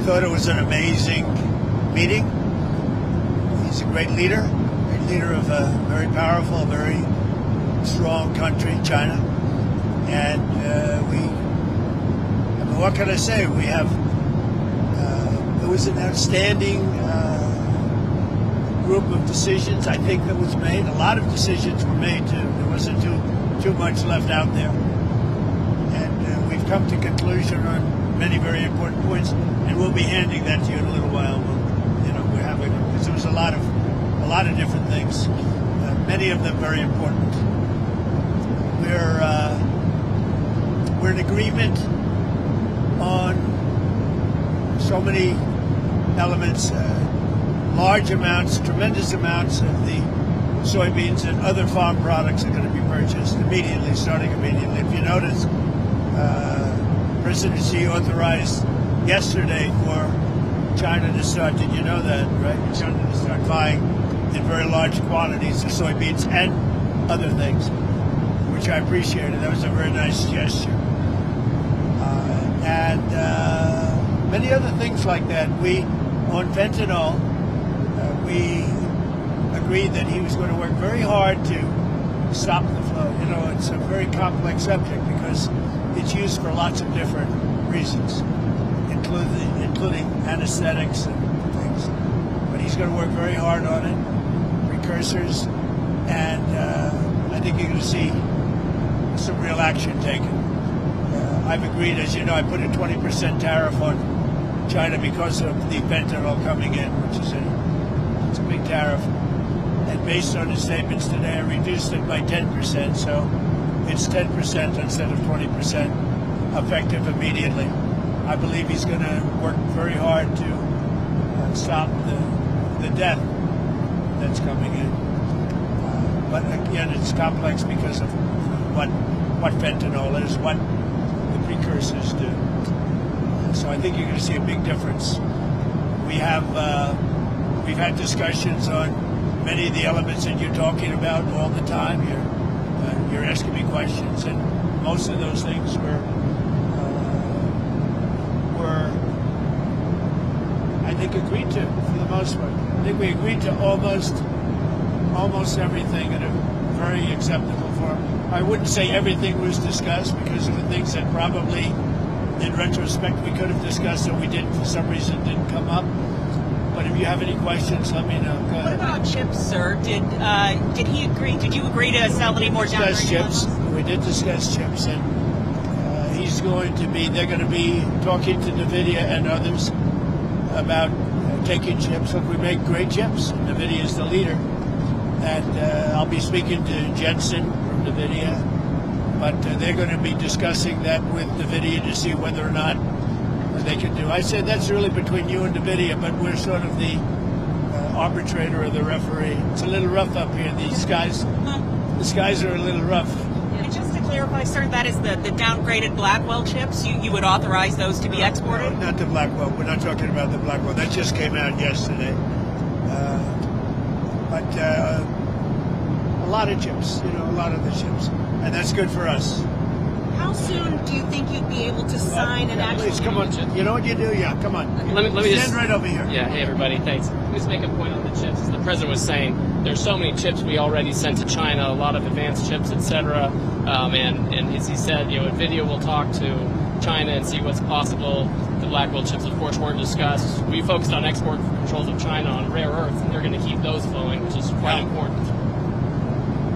thought it was an amazing meeting. He's a great leader of a very powerful, very strong country, China. And I mean, what can I say? We have, it was an outstanding group of decisions, I think, that was made. A lot of decisions were made, too. There wasn't too much left out there. And we've come to conclusion on many very important points, and we'll be handing that to you in a little while. We're having, because there was a lot of different things, many of them very important. We're in agreement on so many elements, large amounts, tremendous amounts of the soybeans and other farm products are going to be purchased immediately, starting immediately. If you notice, President Xi authorized yesterday for China to start, did you know that, right? China to start buying in very large quantities of soybeans and other things, which I appreciated. That was a very nice gesture. And many other things like that. On fentanyl, we agreed that he was going to work very hard to stop the flow. You know, it's a very complex subject because it's used for lots of different reasons, including anesthetics and things. But he's going to work very hard on it, precursors, and I think you're going to see some real action taken. I've agreed, as you know, I put a 20% tariff on China because of the fentanyl coming in, which is it's a big tariff. And based on his statements today, I reduced it by 10%, so it's 10% instead of 20% effective immediately. I believe he's going to work very hard to stop the death that's coming in. But again, it's complex because of what fentanyl is, what the precursors do. So I think you're going to see a big difference. We've had discussions on many of the elements that you're talking about all the time. You're asking me questions, and most of those things were I think agreed to for the most part. I think we agreed to almost everything in a very acceptable form. I wouldn't say everything was discussed because there were things that probably, in retrospect, we could have discussed and we didn't, for some reason, didn't come up. But if you have any questions, let me know. Go ahead. What about chips, sir? Did he agree? Did you agree to sell any more down chips? We did discuss chips, and they're going to be talking to NVIDIA and others about taking chips. Look, we make great chips. NVIDIA is the leader. And I'll be speaking to Jensen from NVIDIA, but they're going to be discussing that with NVIDIA to see whether or not they can do. I said that's really between you and NVIDIA, but we're sort of the arbitrator or the referee. It's a little rough up here. The skies are a little rough. And just to clarify, sir, that is the downgraded Blackwell chips. You would authorize those to be exported? No, not the Blackwell. We're not talking about the Blackwell. That just came out yesterday. But a lot of chips, a lot of the chips, and that's good for us. How soon do you think you'd be able to sign an actual? Please, come on. You know what you do? Yeah, come on. Let me stand just, right over here. Yeah, hey everybody, thanks. Let me just make a point on the chips. As the president was saying, there's so many chips we already sent to China, a lot of advanced chips, etc. And as he said, NVIDIA will talk to China and see what's possible. The Blackwell chips, of course, weren't discussed. We focused on export controls of China on rare earths, and they're going to keep those flowing, which is quite important.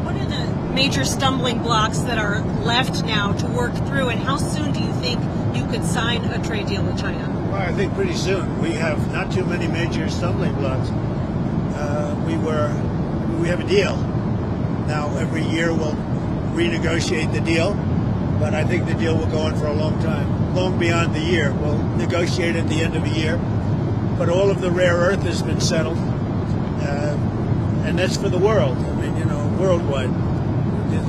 What are the major stumbling blocks that are left now to work through, and how soon do you think you could sign a trade deal with China? Well, I think pretty soon. We have not too many major stumbling blocks. We have a deal. Now, every year we'll renegotiate the deal, but I think the deal will go on for a long time, long beyond the year. We'll negotiate at the end of the year, but all of the rare earth has been settled, and that's for the world. I mean, worldwide.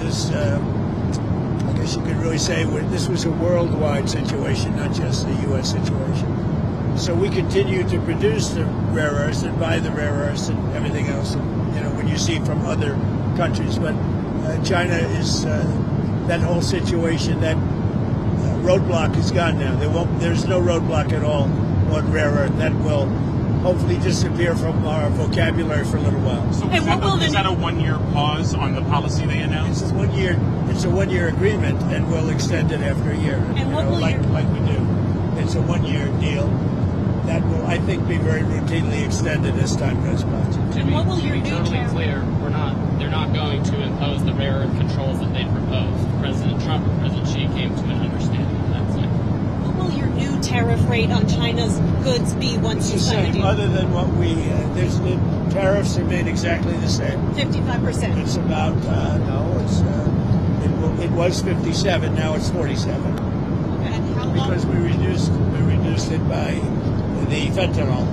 This, I guess you could really say this was a worldwide situation, not just the U.S. situation. So we continue to produce the rare earths and buy the rare earths and everything else, when you see from other countries. But China is, that whole situation, that roadblock is gone now. There's no roadblock at all on rare earth. That will hopefully disappear from our vocabulary for a little while. So is that a 1-year pause on the policy they announced? It's a 1-year agreement, and we'll extend it after a year. And what will like we do. It's a 1-year deal that will, I think, be very routinely extended as time goes by. To be totally clear, they're not going to impose the rare earth controls that they proposed. President Trump and President Xi came to an understanding on that point. What will your new tariff rate on China's goods be once you sign the deal? Other than what the tariffs remain exactly the same. 55%. It's about it was 57. Now it's 47. And how long? Because we reduced it by the fentanyl.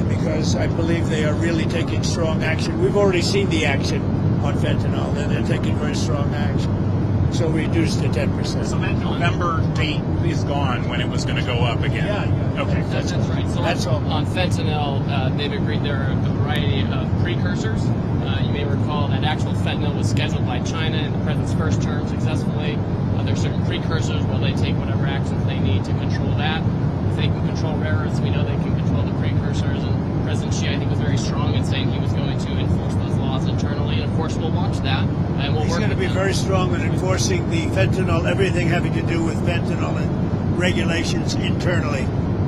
Because I believe they are really taking strong action. We've already seen the action on fentanyl, and they're taking very strong action. So we reduced to 10%. So that November date is gone when it was going to go up again? Yeah. Okay. That's right. So on fentanyl, they've agreed there are a variety of precursors. You may recall that actual fentanyl was scheduled by China in the president's first term successfully. There are certain precursors where they take whatever actions they need to control that. If they can control rare earths, we know they can control the precursors. And President Xi, I think, was very strong in saying he was going to enforce those laws internally. And of course, we'll watch that. And we'll He's going to be very strong in enforcing the fentanyl, everything having to do with fentanyl and regulations internally,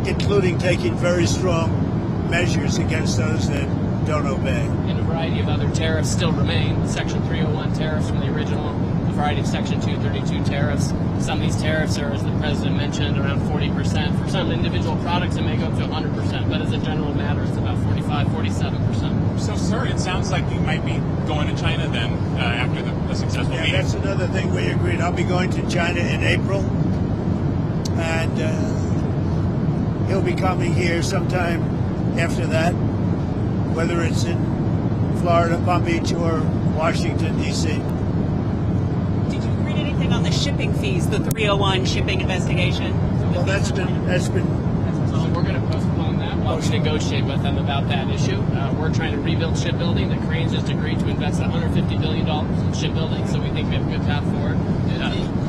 including taking very strong measures against those that don't obey. And a variety of other tariffs still remain. Section 301 tariffs from the original, a variety of Section 232 tariffs. Some of these tariffs are, as the president mentioned, around 40%. For some individual products, it may go up to 100%, but as a general matter, it's about 45, 47%. So, sir, it sounds like you might be going to China then after the successful meeting. That's another thing we agreed. I'll be going to China in April, and he'll be coming here sometime after that, whether it's in Florida, Palm Beach, or Washington, D.C. Did you read anything on the shipping fees, the 301 shipping investigation? Well, that's been. So we're going to postpone that while we negotiate with them about that issue. We're trying to rebuild shipbuilding. The Cranes just agreed to invest $150 billion in shipbuilding, so we think we have a good path forward.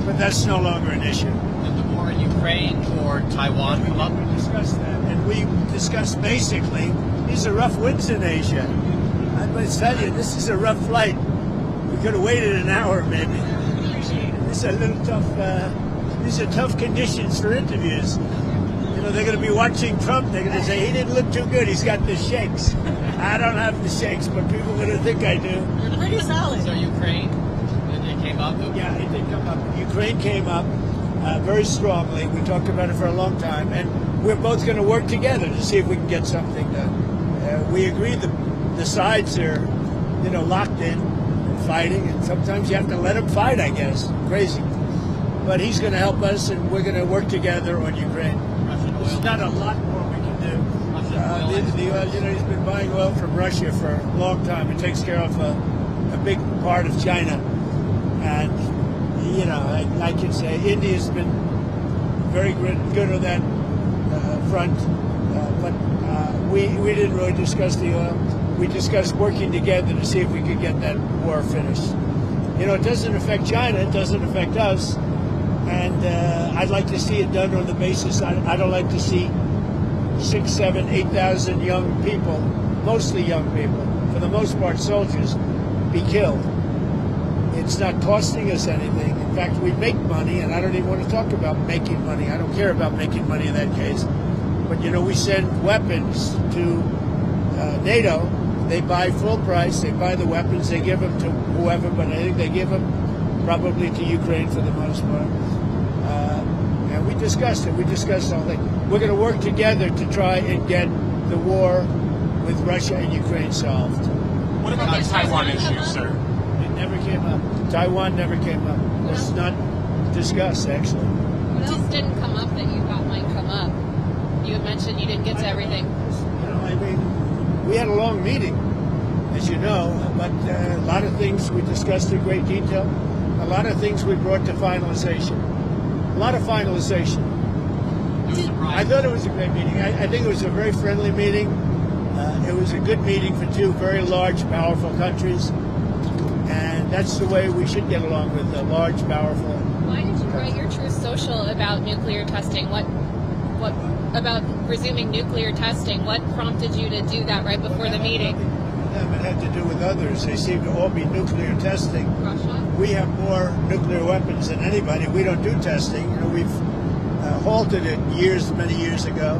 But that's no longer an issue. Did the war in Ukraine or Taiwan come up? We discussed that, and we discussed basically these are rough winds in Asia. I must tell you, this is a rough flight. We could have waited an hour, maybe. This is a little tough. These are tough conditions for interviews. You know, they're going to be watching Trump. They're going to say, he didn't look too good. He's got the shakes. I don't have the shakes, but people are going to think I do. You're pretty solid. So Ukraine, it came up? Yeah, it did come up. Ukraine came up very strongly. We talked about it for a long time, and we're both going to work together to see if we can get something done. We agree the sides are, locked in and fighting, and sometimes you have to let them fight, I guess. Crazy. But he's going to help us, and we're going to work together on Ukraine. There's not a lot more we can do. The oil, he's been buying oil from Russia for a long time. It takes care of a big part of China. And, I can say India's been very good on that front. But we didn't really discuss the oil. We discussed working together to see if we could get that war finished. It doesn't affect China. It doesn't affect us. And I'd like to see it done on the basis. I don't like to see 6, 7, 8,000 young people, mostly young people, for the most part soldiers, be killed. It's not costing us anything. In fact, we make money, and I don't even want to talk about making money. I don't care about making money in that case. But, we send weapons to NATO. They buy full price. They buy the weapons. They give them to whoever, but I think they give them probably to Ukraine for the most part. And we discussed it. We discussed all that. We're going to work together to try and get the war with Russia and Ukraine solved. What about the Taiwan issue, sir? It never came up. Taiwan never came up. It was not discussed, actually. What else didn't come up that you thought might come up? You had mentioned you didn't get to everything. We had a long meeting, as you know, but a lot of things we discussed in great detail. A lot of things we brought to finalization. A lot of finalization. I thought it was a great meeting. I think it was a very friendly meeting. It was a good meeting for two very large, powerful countries. And that's the way we should get along with the large, powerful. Why did you write your Truth Social about nuclear testing? What What about resuming nuclear testing? What prompted you to do that right before the meeting? It had to do with others. They seem to all be nuclear testing. Russia? We have more nuclear weapons than anybody. We don't do testing. We've halted it many years ago.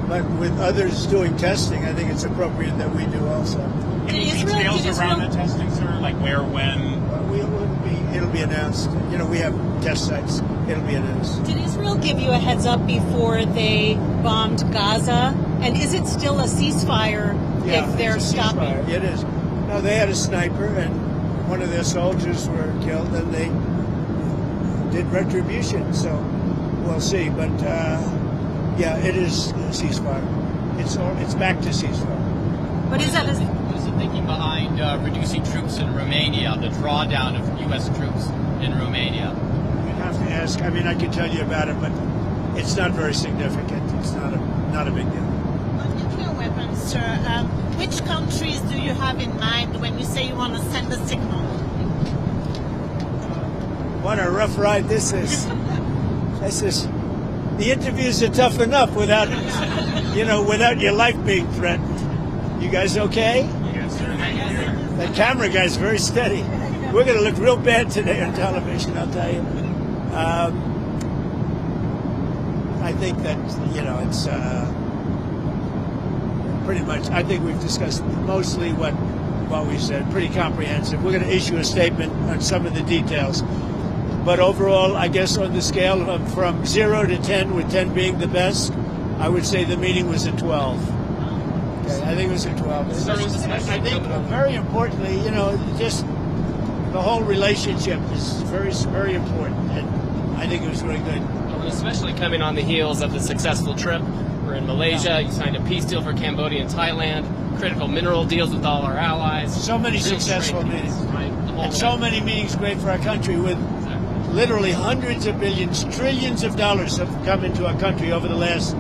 But with others doing testing, I think it's appropriate that we do also. Any Israel- details around that testing, sir? Like where, when? It'll be announced. We have test sites. It'll be announced. Did Israel give you a heads up before they bombed Gaza? And is it still a ceasefire if they're it's a stopping? ceasefire. It is. No, they had a sniper, and one of their soldiers were killed, and they did retribution. So we'll see. But it is a ceasefire. It's back to ceasefire. But is that What is the thinking behind reducing troops in Romania, the drawdown of U.S. troops in Romania? You'd have to ask. I mean, I can tell you about it, but it's not very significant. It's not a big deal. On nuclear weapons, sir, which countries do you have in mind when you say you want to send a signal? What a rough ride this is. The interviews are tough enough without your life being threatened. You guys okay? Yes, sir. That camera guy's very steady. We're going to look real bad today on television, I'll tell you. I think that, it's pretty much, I think we've discussed mostly what we said, pretty comprehensive. We're going to issue a statement on some of the details. But overall, I guess on the scale of from 0 to 10, with 10 being the best, I would say the meeting was a 12. Okay, I think it was a 12. I think very importantly, just the whole relationship is very, very important. And I think it was really good. Especially coming on the heels of the successful trip. We're in Malaysia. You signed a peace deal for Cambodia and Thailand. Critical mineral deals with all our allies. So many successful meetings. Right? And so many meetings great for our country with literally hundreds of billions, trillions of dollars have come into our country over the last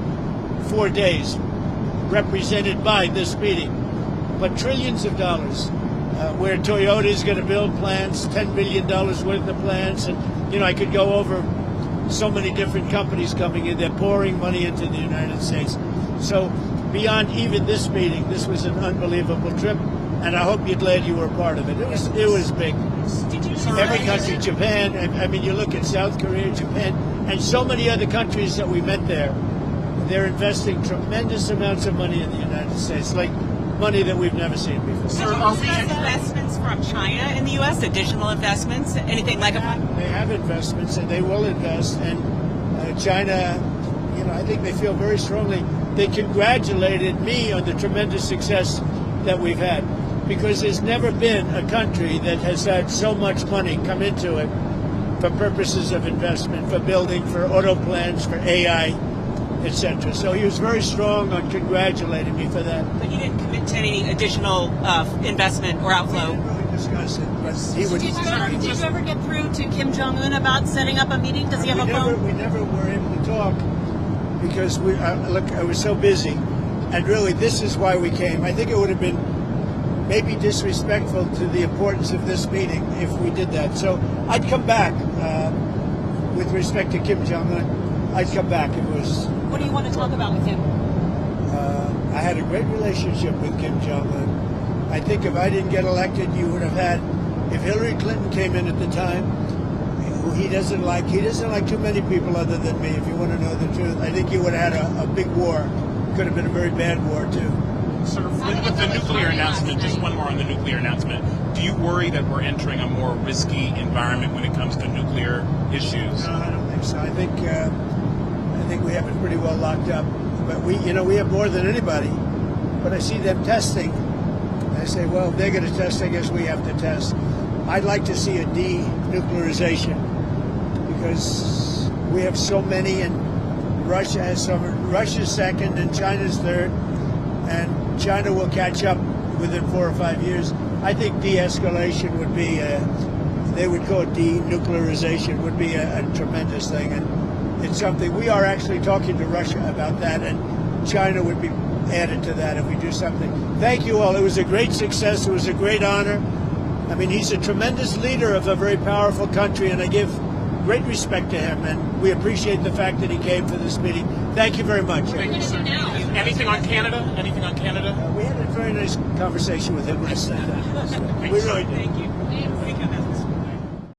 4 days, represented by this meeting. But trillions of dollars, where Toyota is going to build plants, $10 billion worth of plants. And, I could go over so many different companies coming in. They're pouring money into the United States. So beyond even this meeting, this was an unbelievable trip. And I hope you're glad you were a part of it. It was big. Every country, Japan, I mean, you look at South Korea, Japan, and so many other countries that we met there, they're investing tremendous amounts of money in the United States, like money that we've never seen before. Sir, are we investments from China in the U.S., additional investments, anything like that? They have investments, and they will invest. And China, I think they feel very strongly. They congratulated me on the tremendous success that we've had, because there's never been a country that has had so much money come into it for purposes of investment, for building, for auto plants, for AI, etc. So he was very strong on congratulating me for that. But you didn't commit to any additional investment or outflow? We didn't really discuss it, but he would. Did you ever get through to Kim Jong-un about setting up a meeting? Does he have a phone? We never were able to talk because I was so busy. And really, this is why we came. I think it would have been maybe disrespectful to the importance of this meeting if we did that. So I'd come back with respect to Kim Jong-un. I'd come back. It was. What do you want to talk about with him? I had a great relationship with Kim Jong-un. I think if I didn't get elected, you would have had. If Hillary Clinton came in at the time, who he doesn't like too many people other than me. If you want to know the truth, I think you would have had a big war. Could have been a very bad war too. Sir, with the nuclear announcement, just one more on the nuclear announcement. Do you worry that we're entering a more risky environment when it comes to nuclear issues? No, I don't think so. I think we have it pretty well locked up. But we have more than anybody. But I see them testing. I say, well, if they're going to test, I guess we have to test. I'd like to see a denuclearization because we have so many, and Russia has some. Russia's second, and China's third, and China will catch up within 4 or 5 years. I think de-escalation would be, they would call it denuclearization, would be a tremendous thing. And it's something, we are actually talking to Russia about that, and China would be added to that if we do something. Thank you all. It was a great success. It was a great honor. I mean, he's a tremendous leader of a very powerful country, and I give great respect to him, and we appreciate the fact that he came for this meeting. Thank you very much. Thank you, sir. Anything on Canada? Anything on Canada? We had a very nice conversation with him last night. We really did. Thank you.